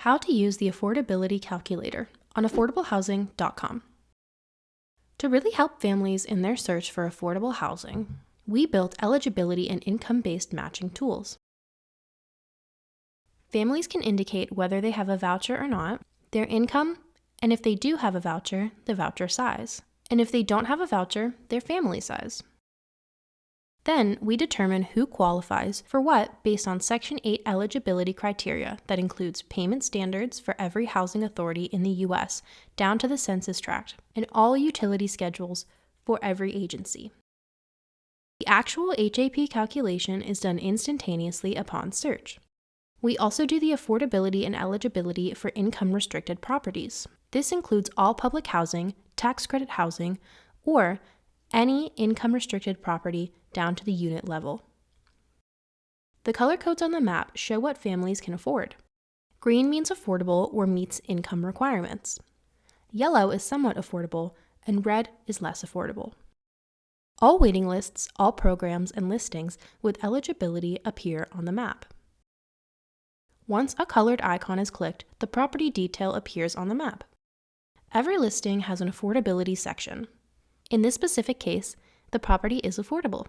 How to use the Affordability Calculator on AffordableHousing.com. To really help families in their search for affordable housing, we built eligibility and income-based matching tools. Families can indicate whether they have a voucher or not, their income, and if they do have a voucher, the voucher size. And if they don't have a voucher, their family size. Then we determine who qualifies for what based on Section 8 eligibility criteria that includes payment standards for every housing authority in the U.S. down to the census tract and all utility schedules for every agency. The actual HAP calculation is done instantaneously upon search. We also do the affordability and eligibility for income-restricted properties. This includes all public housing, tax credit housing, or any income-restricted property down to the unit level. The color codes on the map show what families can afford. Green means affordable or meets income requirements. Yellow is somewhat affordable, and red is less affordable. All waiting lists, all programs, and listings with eligibility appear on the map. Once a colored icon is clicked, the property detail appears on the map. Every listing has an affordability section. In this specific case, the property is affordable.